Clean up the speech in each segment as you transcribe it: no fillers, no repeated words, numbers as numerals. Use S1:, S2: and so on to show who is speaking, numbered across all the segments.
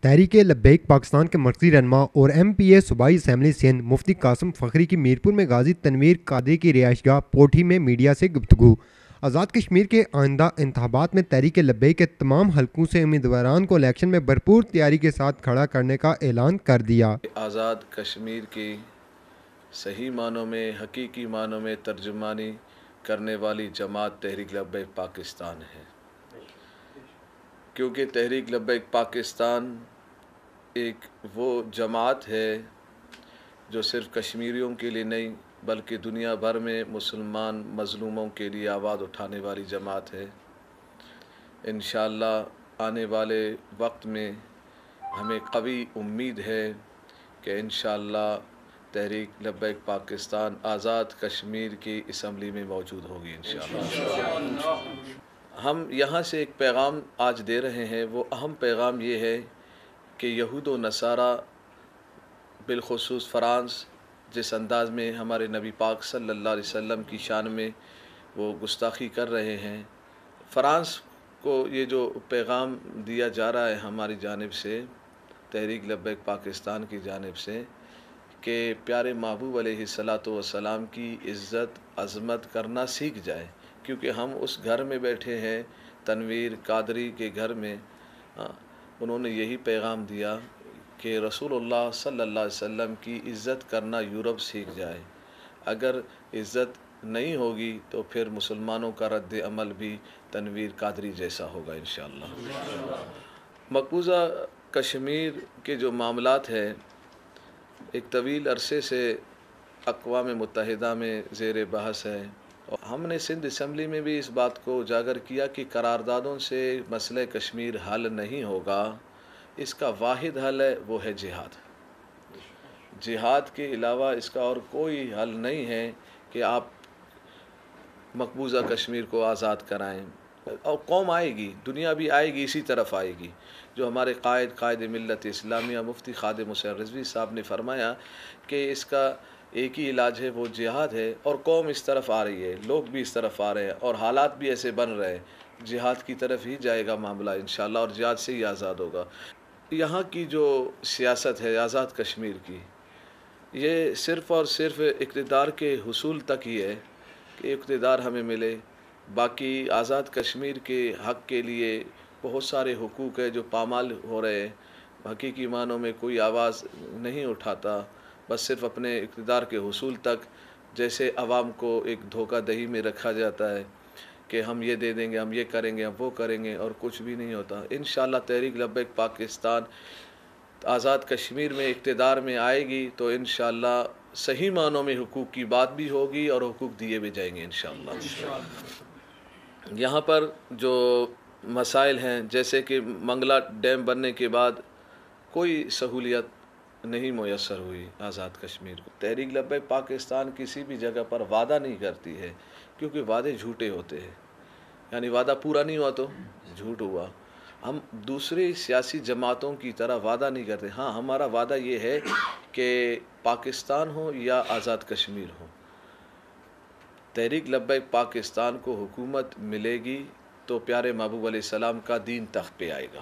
S1: تحریک لبیک پاکستان کے مرکزی رہنما اور ایم پی اے صوبائی اسمبلی سندھ مفتی قاسم فخری کی میرپور میں غازی تنویر قادری کی رہائش گاہ پوٹھی میں میڈیا سے گفتگو۔ آزاد کشمیر کے آئندہ انتخابات میں تحریک لبیک کے تمام حلقوں سے امیدواران کو الیکشن میں بھرپور تیاری کے ساتھ کھڑا کرنے کا اعلان کر دیا۔
S2: آزاد کشمیر کی صحیح معنوں میں، حقیقی معنوں میں ترجمانی کرنے والی جماعت تحریک لبیک پاکستان ہے، کیونکہ تحریک لبیک پاکستان ایک وہ جماعت ہے جو صرف کشمیریوں کے لیے نہیں بلکہ دنیا بھر میں مسلمان مظلوموں کے لیے آواز اٹھانے والی جماعت ہے۔ انشاءاللہ آنے والے وقت میں ہمیں قوی امید ہے کہ انشاءاللہ تحریک لبیک پاکستان آزاد کشمیر کی اسمبلی میں موجود ہوگی انشاءاللہ۔ ہم یہاں سے ایک پیغام آج دے رہے ہیں، وہ اہم پیغام یہ ہے کہ یہود و نصارہ بالخصوص فرانس جس انداز میں ہمارے نبی پاک صلی اللہ علیہ وسلم کی شان میں وہ گستاخی کر رہے ہیں، فرانس کو یہ جو پیغام دیا جا رہا ہے ہماری جانب سے، تحریک لبیک پاکستان کی جانب سے، کہ پیارے محبوب علیہ السلام کی عزت عظمت کرنا سیکھ جائے، کیونکہ ہم اس گھر میں بیٹھے ہیں، تنویر قادری کے گھر میں۔ انہوں نے یہی پیغام دیا کہ رسول اللہ صلی اللہ علیہ وسلم کی عزت کرنا یورپ سیکھ جائے۔ اگر عزت نہیں ہوگی تو پھر مسلمانوں کا رد عمل بھی تنویر قادری جیسا ہوگا انشاءاللہ۔ مقبوضہ کشمیر کے جو معاملات ہیں، ایک طویل عرصے سے اقوام متحدہ میں زیر بحث ہے، اور ہم نے سندھ اسمبلی میں بھی اس بات کو اجاگر کیا کہ قراردادوں سے مسئلہ کشمیر حل نہیں ہوگا، اس کا واحد حل ہے وہ ہے جہاد۔ جہاد کے علاوہ اس کا اور کوئی حل نہیں ہے کہ آپ مقبوضہ کشمیر کو آزاد کرائیں، اور قوم آئے گی، دنیا بھی آئے گی، اسی طرف آئے گی۔ جو ہمارے قائد ملت اسلامیہ مفتی خادم حسین رضوی صاحب نے فرمایا کہ اس کا ایک ہی علاج ہے، وہ جہاد ہے، اور قوم اس طرف آ رہی ہے، لوگ بھی اس طرف آ رہے ہیں، اور حالات بھی ایسے بن رہے ہیں، جہاد کی طرف ہی جائے گا معاملہ انشاءاللہ، اور جہاد سے ہی آزاد ہوگا۔ یہاں کی جو سیاست ہے آزاد کشمیر کی، یہ صرف اور صرف اقتدار کے حصول تک ہی ہے کہ اقتدار ہمیں ملے، باقی آزاد کشمیر کے حق کے لیے بہت سارے حقوق ہیں جو پامال ہو رہے ہیں، حقیقی معنوں میں کوئی آواز نہیں اٹھاتا، بس صرف اپنے اقتدار کے حصول تک، جیسے عوام کو ایک دھوکہ دہی میں رکھا جاتا ہے کہ ہم یہ دے دیں گے، ہم یہ کریں گے، ہم وہ کریں گے، اور کچھ بھی نہیں ہوتا۔ انشاءاللہ تحریک لبیک پاکستان آزاد کشمیر میں اقتدار میں آئے گی تو انشاءاللہ صحیح معنوں میں حقوق کی بات بھی ہوگی اور حقوق دیے بھی جائیں گے انشاءاللہ۔ یہاں پر جو مسائل ہیں، جیسے کہ منگلا ڈیم بننے کے بعد کوئی سہولیت نہیں میسر ہوئی آزاد کشمیر کو۔ تحریک لبیک پاکستان کسی بھی جگہ پر وعدہ نہیں کرتی ہے، کیونکہ وعدے جھوٹے ہوتے ہیں، یعنی وعدہ پورا نہیں ہوا تو جھوٹ ہوا۔ ہم دوسری سیاسی جماعتوں کی طرح وعدہ نہیں کرتے، ہاں ہمارا وعدہ یہ ہے کہ پاکستان ہو یا آزاد کشمیر ہو، تحریک لبیک پاکستان کو حکومت ملے گی تو پیارے محبوب علیہ السلام کا دین تخت پہ آئے گا،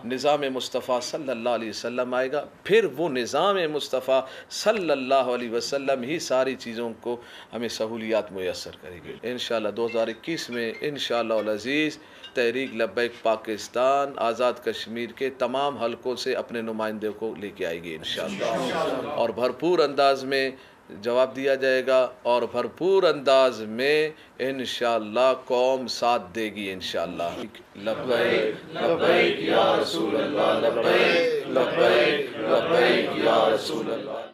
S2: نظام مصطفیٰ صلی اللہ علیہ وسلم آئے گا، پھر وہ نظام مصطفیٰ صلی اللہ علیہ وسلم ہی ساری چیزوں کو ہمیں سہولیات میسر کرے گی۔ انشاءاللہ 2021 میں انشاءاللہ العزیز تحریک لبیک پاکستان آزاد کشمیر کے تمام حلقوں سے اپنے نمائندے کو لے کے آئے گی انشاءاللہ، اور بھرپور انداز میں جواب دیا جائے گا، اور بھرپور انداز میں انشاءاللہ قوم ساتھ دے گی انشاءاللہ۔ لبیک لبیک یا رسول اللہ، لبیک لبیک لبیک یا رسول اللہ۔